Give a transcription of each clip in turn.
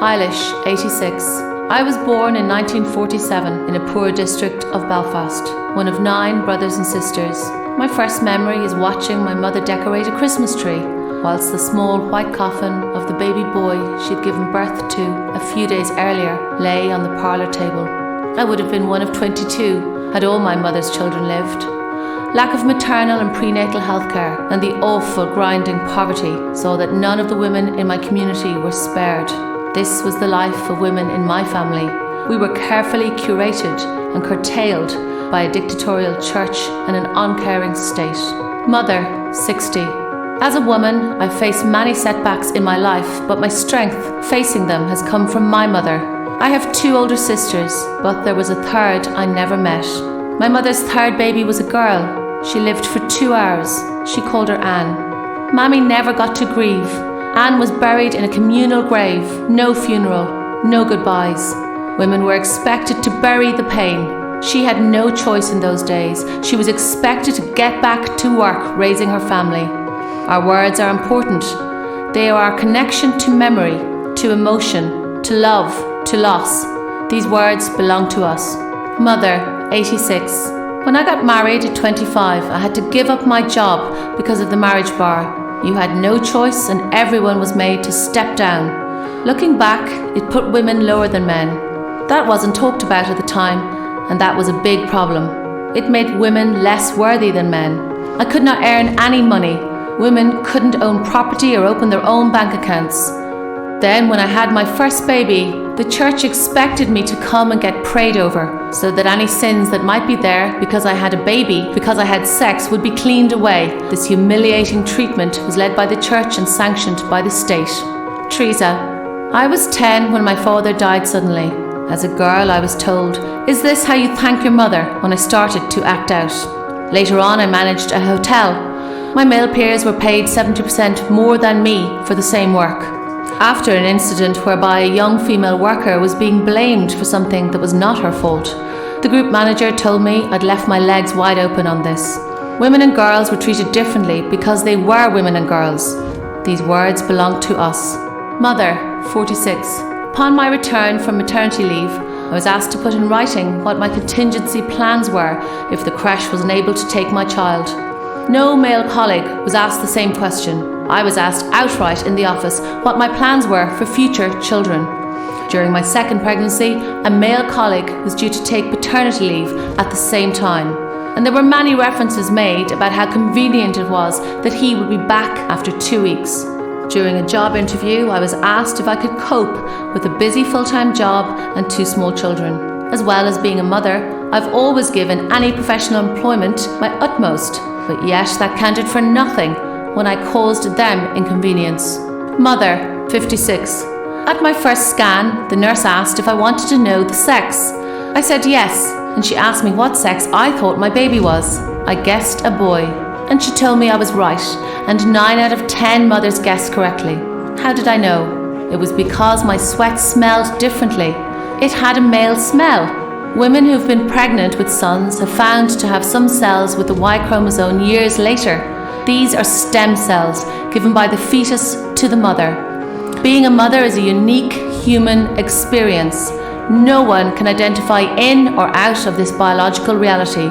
Eilish, 86. I was born in 1947 in a poor district of Belfast, one of 9 brothers and sisters. My first memory is watching my mother decorate a Christmas tree, whilst the small white coffin of the baby boy she'd given birth to a few days earlier lay on the parlour table. I would have been one of 22 had all my mother's children lived. Lack of maternal and prenatal healthcare and the awful grinding poverty saw that none of the women in my community were spared. This was the life of women in my family. We were carefully curated and curtailed by a dictatorial church and an uncaring state. Mother, 60. As a woman, I've faced many setbacks in my life, but my strength facing them has come from my mother. I have 2 older sisters, but there was a third I never met. My mother's third baby was a girl. She lived for 2 hours. She called her Anne. Mammy never got to grieve. Anne was buried in a communal grave. No funeral, no goodbyes. Women were expected to bury the pain. She had no choice in those days. She was expected to get back to work raising her family. Our words are important. They are our connection to memory, to emotion, to love, to loss. These words belong to us. Mother, 86. When I got married at 25, I had to give up my job because of the marriage bar. You had no choice and everyone was made to step down. Looking back, it put women lower than men. That wasn't talked about at the time, and that was a big problem. It made women less worthy than men. I could not earn any money. Women couldn't own property or open their own bank accounts. Then when I had my first baby, the church expected me to come and get prayed over, so that any sins that might be there because I had a baby, because I had sex, would be cleaned away. This humiliating treatment was led by the church and sanctioned by the state. Teresa. I was 10 when my father died suddenly. As a girl, I was told, "Is this how you thank your mother?" when I started to act out. Later on, I managed a hotel. My male peers were paid 70% more than me for the same work. After an incident whereby a young female worker was being blamed for something that was not her fault, the group manager told me I'd left my legs wide open on this. Women and girls were treated differently because they were women and girls. These words belong to us. Mother, 46. Upon my return from maternity leave, I was asked to put in writing what my contingency plans were if the creche was unable to take my child. No male colleague was asked the same question. I was asked outright in the office what my plans were for future children. During my second pregnancy, a male colleague was due to take paternity leave at the same time, and there were many references made about how convenient it was that he would be back after 2 weeks. During a job interview, I was asked if I could cope with a busy full-time job and 2 small children. As well as being a mother, I've always given any professional employment my utmost, but yet that counted for nothing when I caused them inconvenience. Mother, 56. At my first scan, the nurse asked if I wanted to know the sex. I said yes, and she asked me what sex I thought my baby was. I guessed a boy, and she told me I was right, and 9 out of 10 mothers guessed correctly. How did I know? It was because my sweat smelled differently. It had a male smell. Women who've been pregnant with sons have found to have some cells with the Y chromosome years later. These are stem cells given by the fetus to the mother. Being a mother is a unique human experience. No one can identify in or out of this biological reality.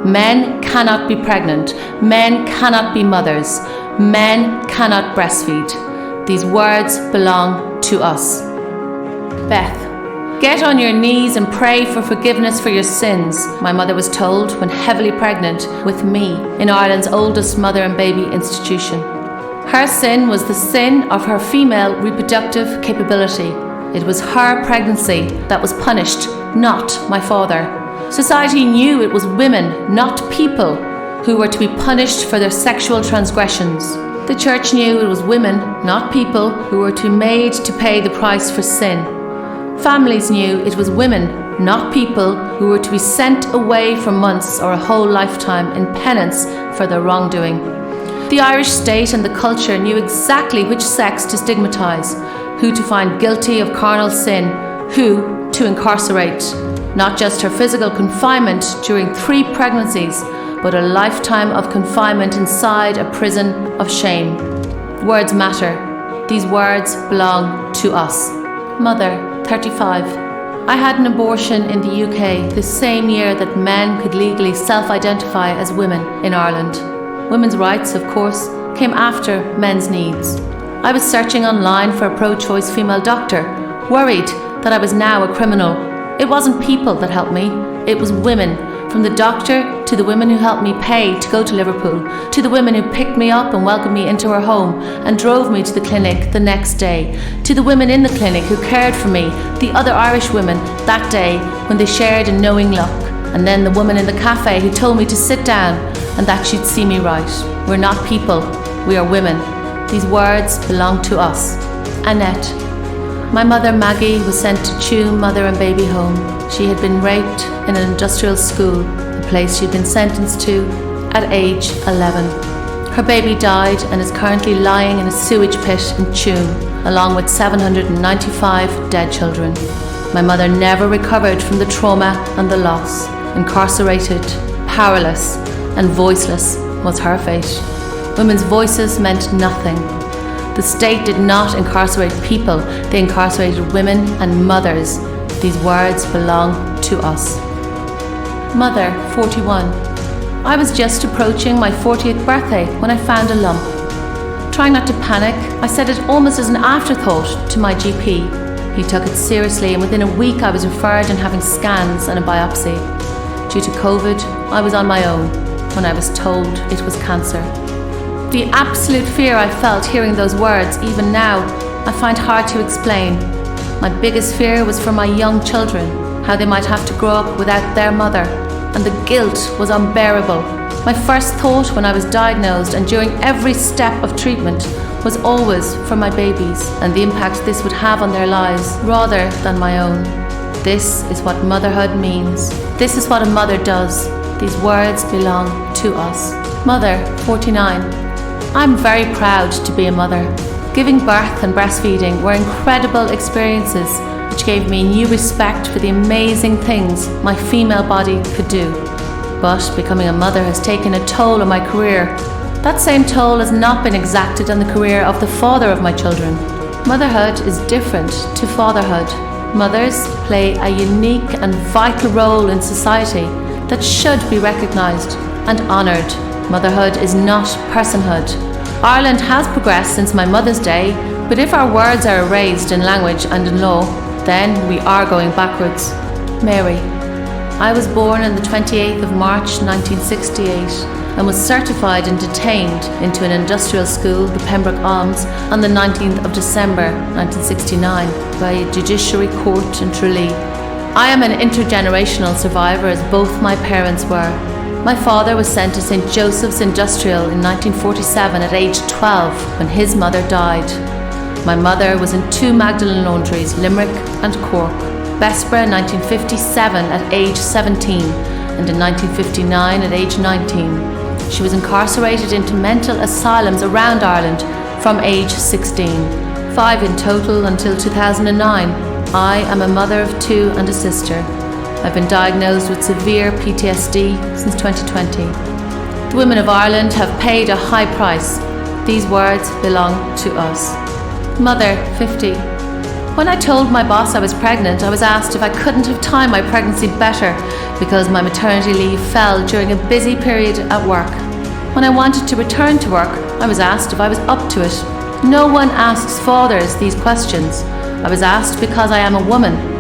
Men cannot be pregnant. Men cannot be mothers. Men cannot breastfeed. These words belong to us. Beth. Get on your knees and pray for forgiveness for your sins, my mother was told when heavily pregnant with me in Ireland's oldest mother and baby institution. Her sin was the sin of her female reproductive capability. It was her pregnancy that was punished, not my father. Society knew it was women, not people, who were to be punished for their sexual transgressions. The church knew it was women, not people, who were to be made to pay the price for sin. Families knew it was women, not people, who were to be sent away for months or a whole lifetime in penance for their wrongdoing. The Irish state and the culture knew exactly which sex to stigmatise, who to find guilty of carnal sin, who to incarcerate. Not just her physical confinement during 3 pregnancies, but a lifetime of confinement inside a prison of shame. Words matter. These words belong to us. Mother, 35. I had an abortion in the UK the same year that men could legally self-identify as women in Ireland. Women's rights, of course, came after men's needs. I was searching online for a pro-choice female doctor, worried that I was now a criminal. It wasn't people that helped me, it was women. From the doctor to the women who helped me pay to go to Liverpool, to the women who picked me up and welcomed me into her home and drove me to the clinic the next day, to the women in the clinic who cared for me, the other Irish women that day when they shared a knowing look, and then the woman in the cafe who told me to sit down and that she'd see me right. We're not people, we are women. These words belong to us. Annette. My mother Maggie was sent to Tuam Mother and Baby Home. She had been raped in an industrial school, a place she'd been sentenced to at age 11. Her baby died and is currently lying in a sewage pit in Tuam, along with 795 dead children. My mother never recovered from the trauma and the loss. Incarcerated, powerless, and voiceless was her fate. Women's voices meant nothing. The state did not incarcerate people, they incarcerated women and mothers. These words belong to us. Mother, 41. I was just approaching my 40th birthday when I found a lump. Trying not to panic, I said it almost as an afterthought to my GP. He took it seriously and within a week I was referred and having scans and a biopsy. Due to COVID, I was on my own when I was told it was cancer. The absolute fear I felt hearing those words, even now, I find hard to explain. My biggest fear was for my young children, how they might have to grow up without their mother, and the guilt was unbearable. My first thought when I was diagnosed and during every step of treatment was always for my babies and the impact this would have on their lives rather than my own. This is what motherhood means. This is what a mother does. These words belong to us. Mother, 49. I'm very proud to be a mother. Giving birth and breastfeeding were incredible experiences which gave me new respect for the amazing things my female body could do. But becoming a mother has taken a toll on my career. That same toll has not been exacted on the career of the father of my children. Motherhood is different to fatherhood. Mothers play a unique and vital role in society that should be recognised and honoured. Motherhood is not personhood. Ireland has progressed since my mother's day, but if our words are erased in language and in law, then we are going backwards. Mary. I was born on the 28th of March 1968 and was certified and detained into an industrial school, the Pembroke Arms, on the 19th of December 1969 by a judiciary court in Tralee. I am an intergenerational survivor as both my parents were. My father was sent to St. Joseph's Industrial in 1947 at age 12 when his mother died. My mother was in two Magdalen laundries, Limerick and Cork. Bessborough 1957 at age 17 and in 1959 at age 19. She was incarcerated into mental asylums around Ireland from age 16. 5 in total until 2009. I am a mother of 2 and a sister. I've been diagnosed with severe PTSD since 2020. The women of Ireland have paid a high price. These words belong to us. Mother, 50. When I told my boss I was pregnant, I was asked if I couldn't have timed my pregnancy better because my maternity leave fell during a busy period at work. When I wanted to return to work, I was asked if I was up to it. No one asks fathers these questions. I was asked because I am a woman.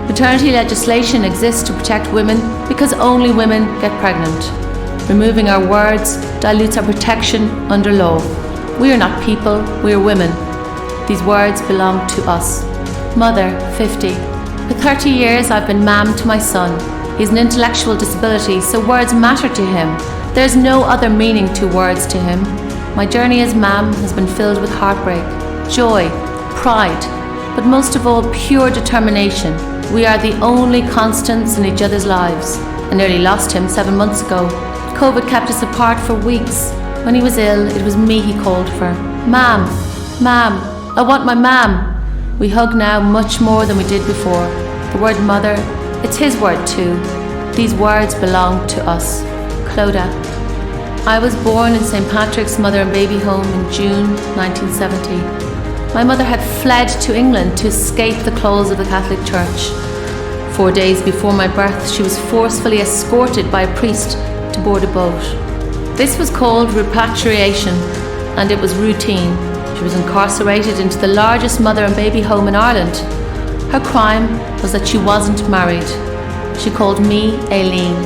Maternity legislation exists to protect women because only women get pregnant. Removing our words dilutes our protection under law. We are not people, we are women. These words belong to us. Mother, 50. For 30 years I've been ma'am to my son. He's an intellectual disability, so words matter to him. There's no other meaning to words to him. My journey as ma'am has been filled with heartbreak, joy, pride, but most of all pure determination. We are the only constants in each other's lives. I nearly lost him 7 months ago. COVID kept us apart for weeks. When he was ill, it was me he called for. Ma'am, ma'am, I want my ma'am. We hug now much more than we did before. The word mother, it's his word too. These words belong to us. Clodagh. I was born in St. Patrick's Mother and Baby Home in June 1970. My mother had fled to England to escape the claws of the Catholic Church. 4 days before my birth, she was forcefully escorted by a priest to board a boat. This was called repatriation, and it was routine. She was incarcerated into the largest mother and baby home in Ireland. Her crime was that she wasn't married. She called me Aileen.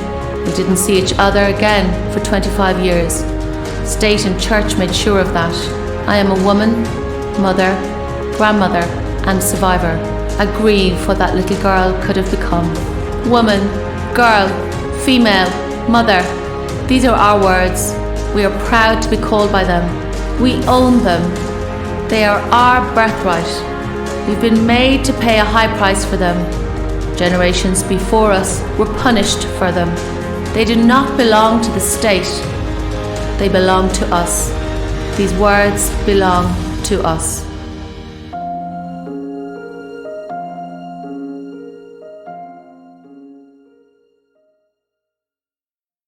We didn't see each other again for 25 years. State and church made sure of that. I am a woman, mother, grandmother, and survivor. I grieve what that little girl could have become. Woman, girl, female, mother. These are our words. We are proud to be called by them. We own them. They are our birthright. We've been made to pay a high price for them. Generations before us were punished for them. They do not belong to the state. They belong to us. These words belong to us.